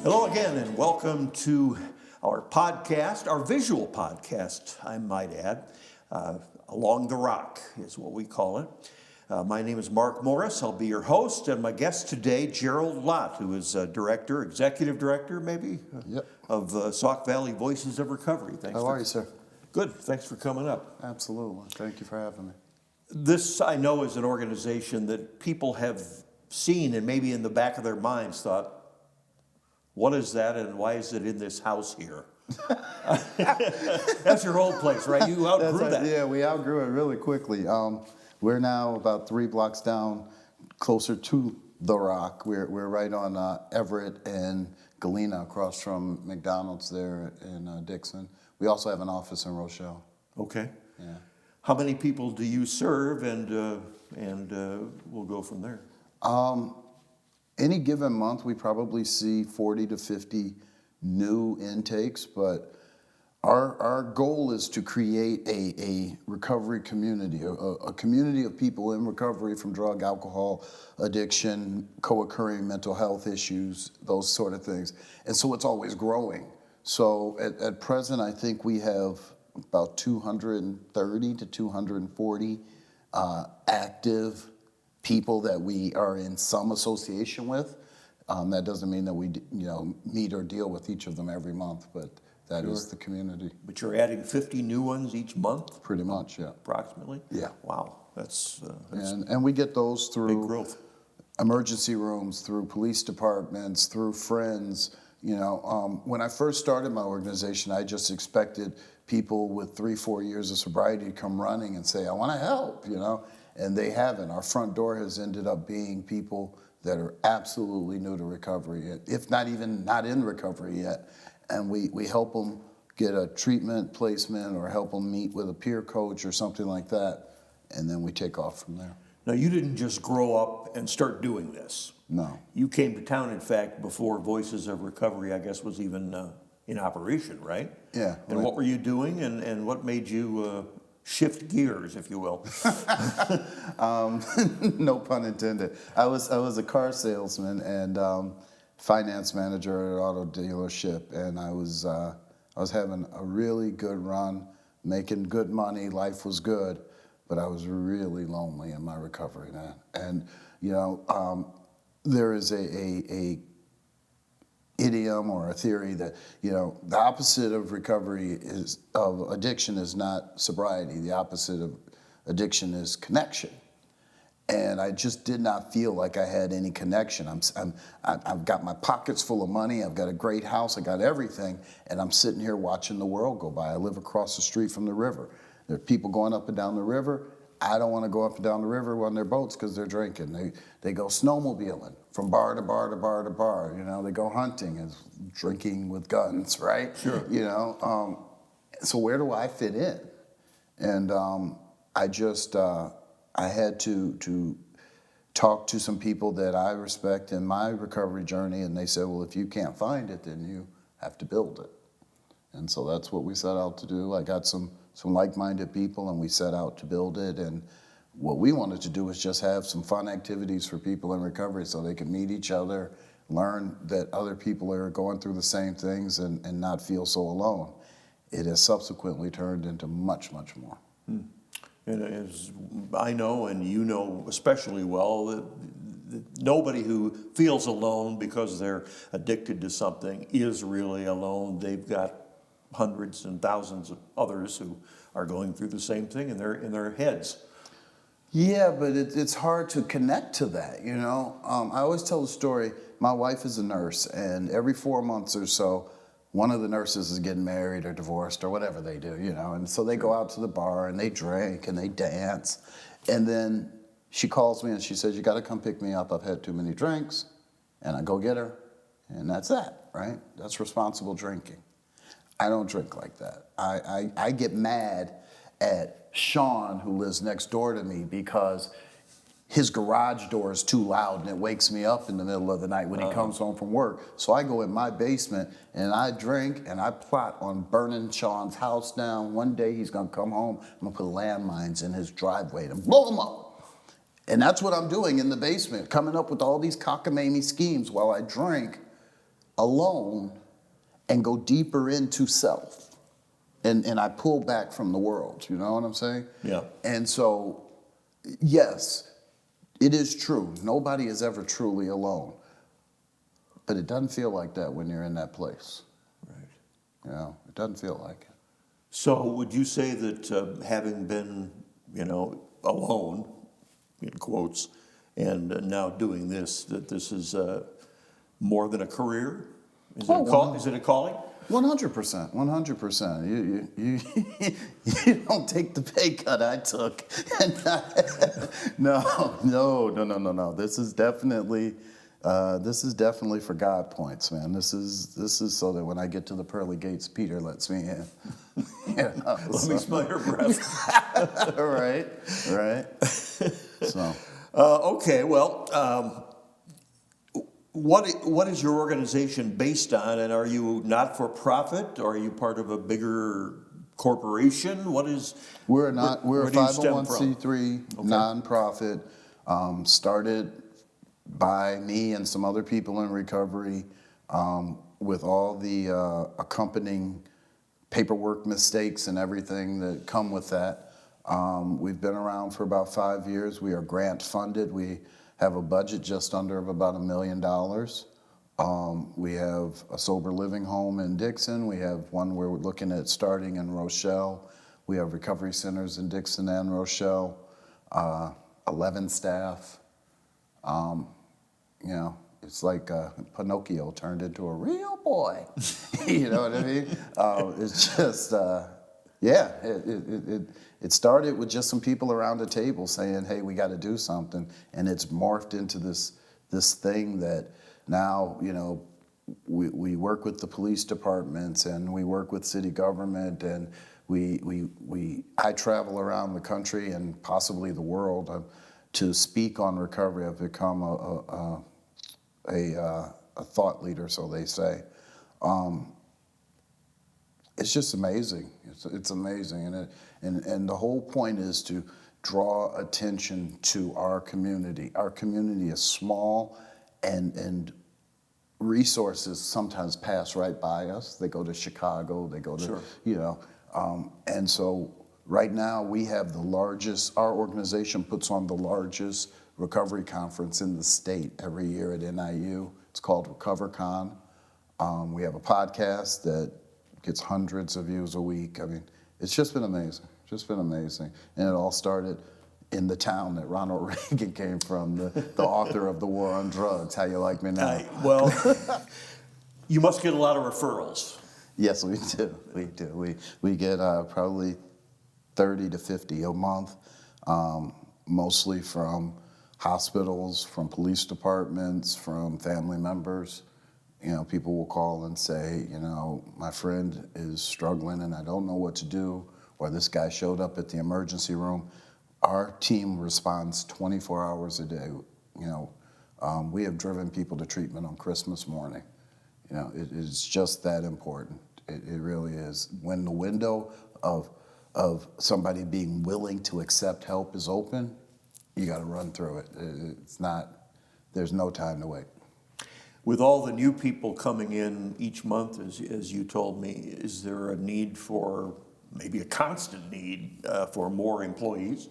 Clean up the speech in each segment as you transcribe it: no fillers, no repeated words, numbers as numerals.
Hello again, and welcome to our podcast, our visual podcast, I might add. Along the Rock is what we call it. My name is Mark Morris. I'll be your host, and my guest today, Gerald Lott, who is director, executive director, maybe, of Sauk Valley Voices of Recovery. How are you, sir? Good. Thanks for coming up. Absolutely. Thank you for having me. This, I know, is an organization that people have seen and maybe in the back of their minds thought, what is that and why is it in this house here? That's your old place, right? You outgrew that. Yeah, we outgrew it really quickly. We're now about 3 blocks down, closer to The Rock. We're right on Everett and Galena, across from McDonald's there in Dixon. We also have an office in Rochelle. Okay. Yeah. How many people do you serve, and we'll go from there? Any given month, we probably see 40 to 50 new intakes, but our goal is to create a recovery community, a community of people in recovery from drug, alcohol, addiction, co-occurring mental health issues, those sort of things. And so it's always growing. So at present, I think we have about 230 to 240 active people that we are in some association with. That doesn't mean that we meet or deal with each of them every month, but that is the community. But you're adding 50 new ones each month? Pretty much, yeah. Approximately? Yeah. Wow, that's and we get those through big growth. Emergency rooms, through police departments, through friends. When I first started my organization, I just expected people with 3-4 years of sobriety to come running and say, I want to help, and they haven't. Our front door has ended up being people that are absolutely new to recovery, if not even not in recovery yet. And we help them get a treatment placement or help them meet with a peer coach or something like that, and then we take off from there. Now, you didn't just grow up and start doing this. No. You came to town, in fact, before Voices of Recovery, I guess, was even in operation, right? Yeah. And what were you doing, and what made you shift gears, if you will? No pun intended. I was a car salesman and finance manager at an auto dealership, and I was having a really good run, making good money. Life was good, but I was really lonely in my recovery, man. And there is a idiom or a theory that the opposite of recovery of addiction is not sobriety. The opposite of addiction is connection. And I just did not feel like I had any connection. I've got my pockets full of money. I've got a great house. I got everything, and I'm sitting here watching the world go by. I live across the street from the river. There are people going up and down the river. I don't want to go up and down the river on their boats because they're drinking. They go snowmobiling from bar to bar to bar to bar. They go hunting and drinking with guns, right? Sure. So where do I fit in? And I had to talk to some people that I respect in my recovery journey, and they said, well, if you can't find it, then you have to build it. And so that's what we set out to do. I got some like-minded people, and we set out to build it. And what we wanted to do was just have some fun activities for people in recovery so they could meet each other, learn that other people are going through the same things, and not feel so alone. It has subsequently turned into much, much more. And as I know, and you know especially well, that nobody who feels alone because they're addicted to something is really alone. They've got hundreds and thousands of others who are going through the same thing in their heads. Yeah, but it's hard to connect to that, I always tell the story. My wife is a nurse, and every 4 months or so, one of the nurses is getting married or divorced or whatever they do, and so they go out to the bar and they drink and they dance. And then she calls me and she says, you got to come pick me up. I've had too many drinks. And I go get her, and that's that, right? That's responsible drinking. I don't drink like that. I get mad at Sean, who lives next door to me, because his garage door is too loud and it wakes me up in the middle of the night when he comes home from work. So I go in my basement and I drink and I plot on burning Sean's house down. One day he's gonna come home, I'm gonna put landmines in his driveway and blow them up. And that's what I'm doing in the basement, coming up with all these cockamamie schemes while I drink alone and go deeper into self. And I pull back from the world, you know what I'm saying? Yeah. And so, yes, it is true. Nobody is ever truly alone. But it doesn't feel like that when you're in that place. Right. You know, it doesn't feel like it. So would you say that having been, alone, in quotes, and now doing this, that this is more than a career? Is it a calling? 100%, 100%. You don't take the pay cut I took. No. This is definitely for God points, man. This is so that when I get to the pearly gates, Peter lets me in. Let me smell your breath. Right. So. Okay, well, what is your organization based on, and are you not-for-profit, or are you part of a bigger corporation? We're a 501c3 Okay. nonprofit, started by me and some other people in recovery, with all the accompanying paperwork mistakes and everything that come with that. We've been around for about 5 years. We are grant funded. We have a budget just under of about $1 million. We have a sober living home in Dixon. We have one we're looking at starting in Rochelle. We have recovery centers in Dixon and Rochelle. 11 staff. It's like Pinocchio turned into a real boy. You know what I mean? It's just, it started with just some people around the table saying, hey, we got to do something. And it's morphed into this thing that now, we work with the police departments and we work with city government, and I travel around the country and possibly the world to speak on recovery. I've become a thought leader, so they say. It's just amazing. It's amazing, and the whole point is to draw attention to our community. Our community is small, and resources sometimes pass right by us. They go to Chicago. They go to and so right now we have the largest. Our organization puts on the largest recovery conference in the state every year at NIU. It's called RecoverCon. We have a podcast that gets hundreds of views a week. I mean, it's just been amazing. And it all started in the town that Ronald Reagan came from, the author of The War on Drugs. How you like me now? Well, you must get a lot of referrals. Yes, we do. We get probably 30 to 50 a month, mostly from hospitals, from police departments, from family members. People will call and say, my friend is struggling and I don't know what to do, or this guy showed up at the emergency room. Our team responds 24 hours a day. We have driven people to treatment on Christmas morning. It is just that important. It really is. When the window of somebody being willing to accept help is open, you got to run through it. There's no time to wait. With all the new people coming in each month, as you told me, is there a need for, maybe a constant need for more employees,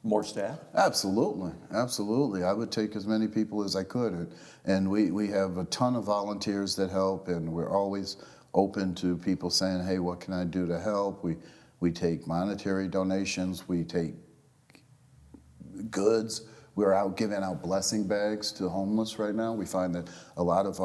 more staff? Absolutely. I would take as many people as I could. And we have a ton of volunteers that help, and we're always open to people saying, hey, what can I do to help? We take monetary donations, we take goods. We're out giving out blessing bags to homeless right now. We find that a lot of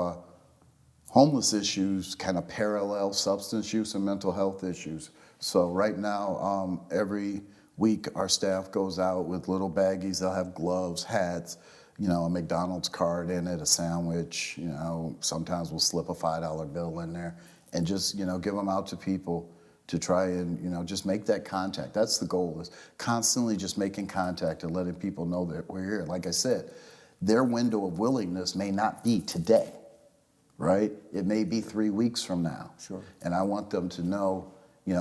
homeless issues kind of parallel substance use and mental health issues. So right now, every week our staff goes out with little baggies. They'll have gloves, hats, a McDonald's card in it, a sandwich. Sometimes we'll slip a $5 bill in there and just give them out to people to try and, just make that contact. That's the goal, is constantly just making contact and letting people know that we're here. Like I said, their window of willingness may not be today, right? It may be 3 weeks from now. Sure. And I want them to know,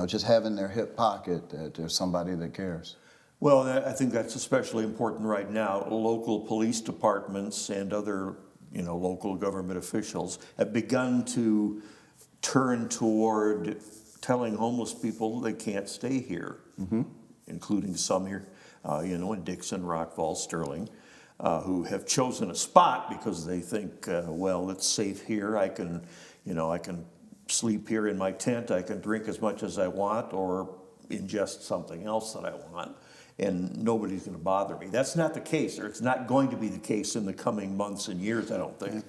just having their hip pocket that there's somebody that cares. Well, I think that's especially important right now. Local police departments and other local government officials have begun to turn toward telling homeless people they can't stay here, including some here, in Dixon, Rockville, Sterling, who have chosen a spot because they think, well, it's safe here. I can sleep here in my tent. I can drink as much as I want or ingest something else that I want, and nobody's going to bother me. That's not the case, or it's not going to be the case in the coming months and years, I don't think.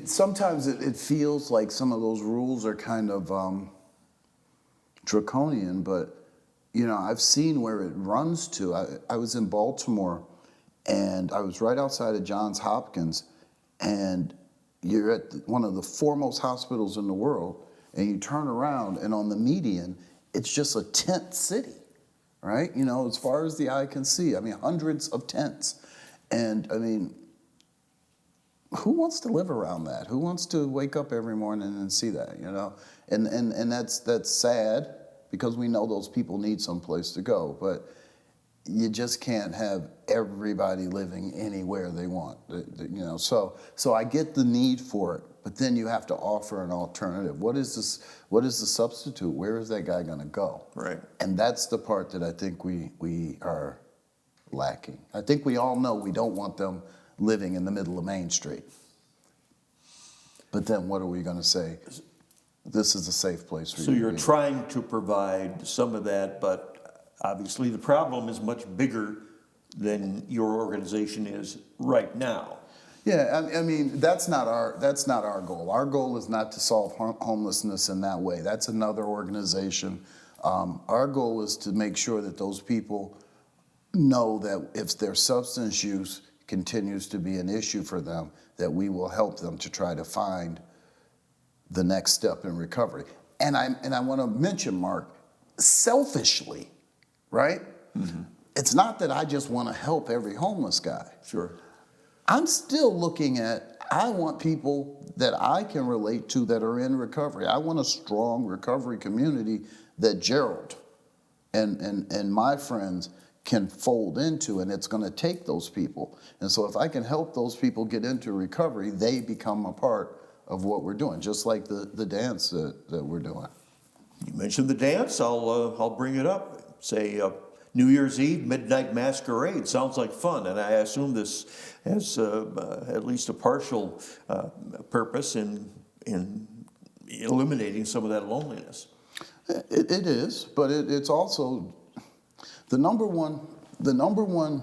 Sometimes it feels like some of those rules are kind of draconian, but I've seen where it runs to. I was in Baltimore, and I was right outside of Johns Hopkins, and you're at one of the foremost hospitals in the world, and you turn around, and on the median, it's just a tent city, right? As far as the eye can see. Hundreds of tents. And who wants to live around that? Who wants to wake up every morning and see that, And that's sad, because we know those people need some place to go, but you just can't have everybody living anywhere they want, So I get the need for it, but then you have to offer an alternative. What is the substitute? Where is that guy going to go? Right. And that's the part that I think we are lacking. I think we all know we don't want them living in the middle of Main Street. But then what are we going to say? This is a safe place for you. So you're trying to provide some of that, but obviously the problem is much bigger than your organization is right now. Yeah, that's not our goal. Our goal is not to solve homelessness in that way. That's another organization. Our goal is to make sure that those people know that if their substance use continues to be an issue for them, that we will help them to try to find the next step in recovery. And I want to mention, Mark, selfishly, right? Mm-hmm. It's not that I just want to help every homeless guy. Sure. I'm still looking at, I want people that I can relate to that are in recovery. I want a strong recovery community that Gerald and my friends can fold into, and it's going to take those people. And so if I can help those people get into recovery, they become a part of what we're doing, just like the dance that we're doing. You mentioned the dance, I'll bring it up. Say New Year's Eve, Midnight Masquerade. Sounds like fun, and I assume this has at least a partial purpose in eliminating some of that loneliness. It is, but it's also the number one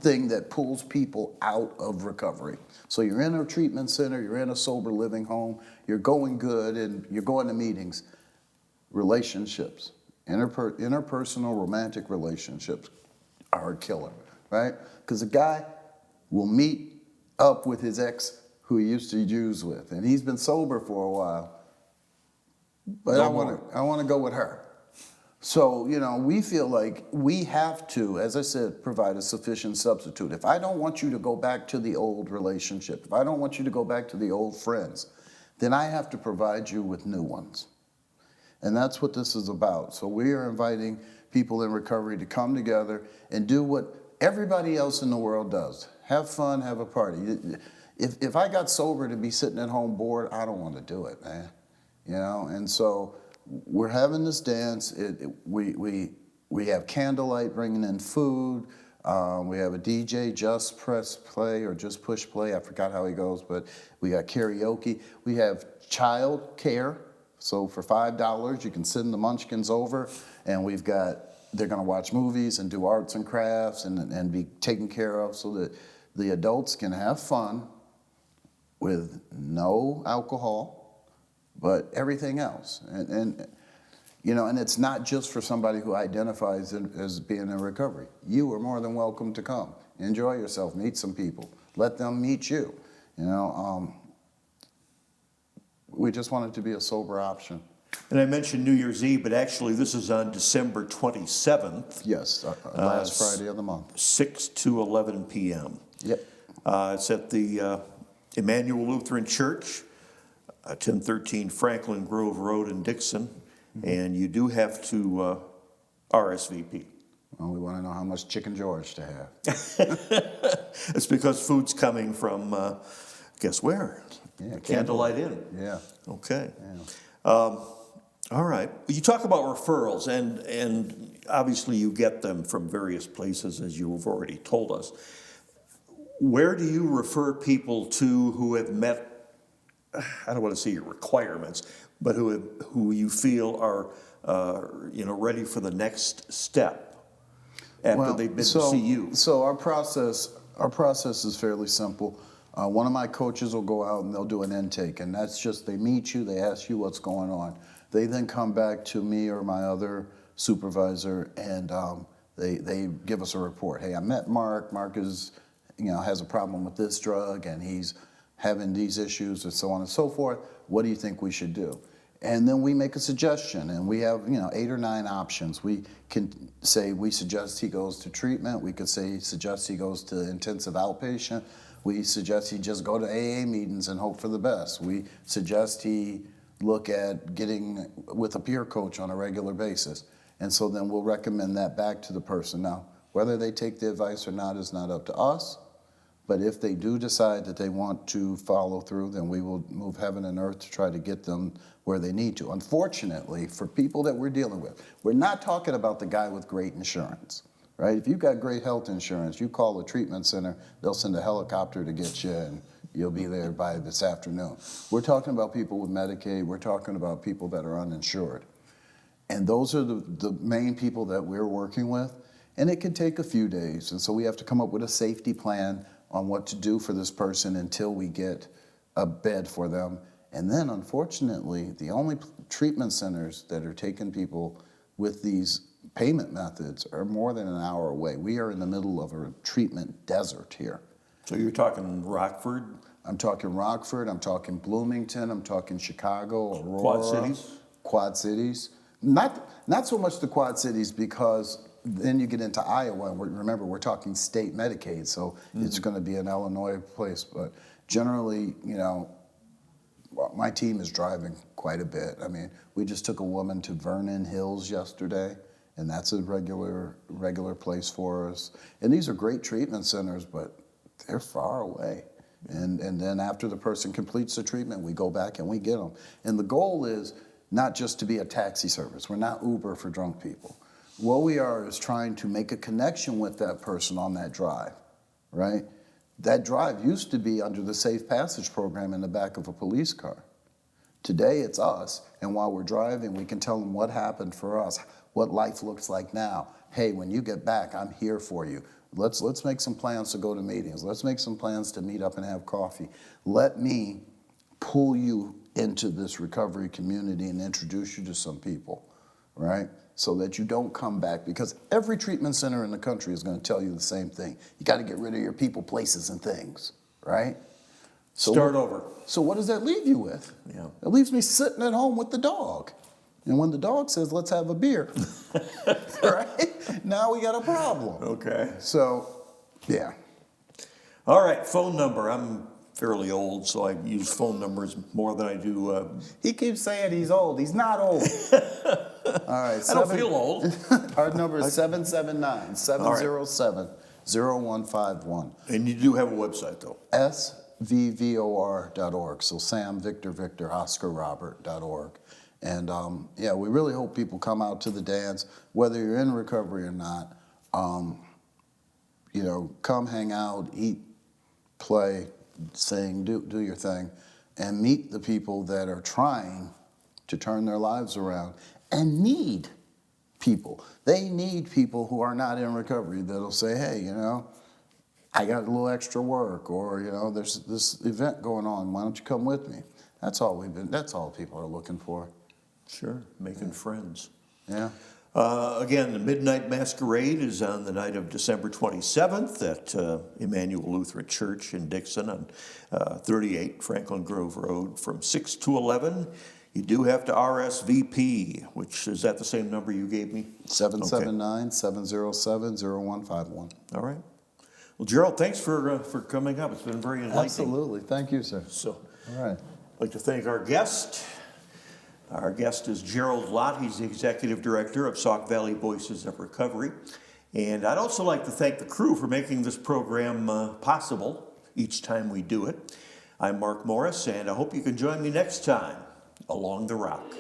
thing that pulls people out of recovery. So you're in a treatment center, you're in a sober living home, you're going good, and you're going to meetings. Relationships, interpersonal romantic relationships are a killer, right? Because a guy will meet up with his ex who he used to use with, and he's been sober for a while, but I want to go with her. So, we feel like we have to, as I said, provide a sufficient substitute. If I don't want you to go back to the old relationship, if I don't want you to go back to the old friends, then I have to provide you with new ones. And that's what this is about. So we are inviting people in recovery to come together and do what everybody else in the world does. Have fun, have a party. If I got sober to be sitting at home bored, I don't want to do it, man. And so we're having this dance. We have candlelight bringing in food. We have a DJ, just press play or just push play. I forgot how he goes, but we got karaoke. We have child care. So for $5, you can send the munchkins over, and they're going to watch movies and do arts and crafts and be taken care of so that the adults can have fun with no alcohol, but everything else. And it's not just for somebody who identifies as being in recovery. You are more than welcome to come. Enjoy yourself, meet some people. Let them meet you, We just want it to be a sober option. And I mentioned New Year's Eve, but actually this is on December 27th. Yes, last Friday of the month. 6 to 11 p.m. Yep. It's at the Immanuel Lutheran Church, 1013 Franklin Grove Road in Dixon. Mm-hmm. And you do have to RSVP. Well, we want to know how much Chicken George to have. It's because food's coming from Guess where? Yeah, Candlelight Inn. Yeah. Okay. Yeah. All right. You talk about referrals, and obviously you get them from various places, as you've already told us. Where do you refer people to who have met, I don't want to say your requirements, but who you feel are ready for the next step after they've been to see you? So our process is fairly simple. One of my coaches will go out and they'll do an intake, and that's just they meet you, they ask you what's going on. They then come back to me or my other supervisor, and they give us a report. Hey, I met Mark. Mark is, has a problem with this drug, and he's having these issues, and so on and so forth. What do you think we should do? And then we make a suggestion, and we have 8 or 9 options. We can say we suggest he goes to treatment. We could say suggest he goes to intensive outpatient. We suggest he just go to AA meetings and hope for the best. We suggest he look at getting with a peer coach on a regular basis. And so then we'll recommend that back to the person. Now, whether they take the advice or not is not up to us, but if they do decide that they want to follow through, then we will move heaven and earth to try to get them where they need to. Unfortunately, for people that we're dealing with, we're not talking about the guy with great insurance, right? If you've got great health insurance, you call the treatment center, they'll send a helicopter to get you, and you'll be there by this afternoon. We're talking about people with Medicaid. We're talking about people that are uninsured. And those are the main people that we're working with. And it can take a few days. And so we have to come up with a safety plan on what to do for this person until we get a bed for them. And then, unfortunately, the only treatment centers that are taking people with these payment methods are more than an hour away. We are in the middle of a treatment desert here. So you're talking Rockford? I'm talking Rockford, I'm talking Bloomington, I'm talking Chicago, Aurora. Quad Cities? Quad Cities. Not so much the Quad Cities, because then you get into Iowa, and remember, we're talking state Medicaid, so it's going to be an Illinois place. But generally, my team is driving quite a bit. I mean, we just took a woman to Vernon Hills yesterday, and that's a regular place for us. And these are great treatment centers, but they're far away. And then after the person completes the treatment, we go back and we get them. And the goal is not just to be a taxi service. We're not Uber for drunk people. What we are is trying to make a connection with that person on that drive, right? That drive used to be under the Safe Passage program in the back of a police car. Today it's us, and while we're driving, we can tell them what happened for us, what life looks like now. Hey, when you get back, I'm here for you. Let's make some plans to go to meetings. Let's make some plans to meet up and have coffee. Let me pull you into this recovery community and introduce you to some people, right? So that you don't come back, because every treatment center in the country is going to tell you the same thing. You got to get rid of your people, places, and things, right? So Start over. So what does that leave you with? Yeah. It leaves me sitting at home with the dog. And when the dog says, let's have a beer, right? Now we got a problem. Okay. So, yeah. All right, phone number. I'm fairly old, so I use phone numbers more than I do. He keeps saying he's old. He's not old. All right. I don't feel old. Our number is 779-707-0151. And you do have a website, though. SVVOR.org. So Sam, Victor, Victor, Oscar, Robert.org. And we really hope people come out to the dance, whether you're in recovery or not. Come hang out, eat, play, sing, do your thing, and meet the people that are trying to turn their lives around and need people. They need people who are not in recovery that'll say, hey, I got a little extra work, or, there's this event going on. Why don't you come with me? That's all people are looking for. Sure, making friends. Yeah. Again, the Midnight Masquerade is on the night of December 27th at Immanuel Lutheran Church in Dixon on 38 Franklin Grove Road from 6 to 11. You do have to RSVP, which is that the same number you gave me? 779-707-0151. All right. Well, Gerald, thanks for coming up. It's been very enlightening. Absolutely. Thank you, sir. So, all right. I'd like to thank our guest. Our guest is Gerald Lott. He's the Executive Director of Sauk Valley Voices of Recovery. And I'd also like to thank the crew for making this program possible each time we do it. I'm Mark Morris, and I hope you can join me next time along the rock.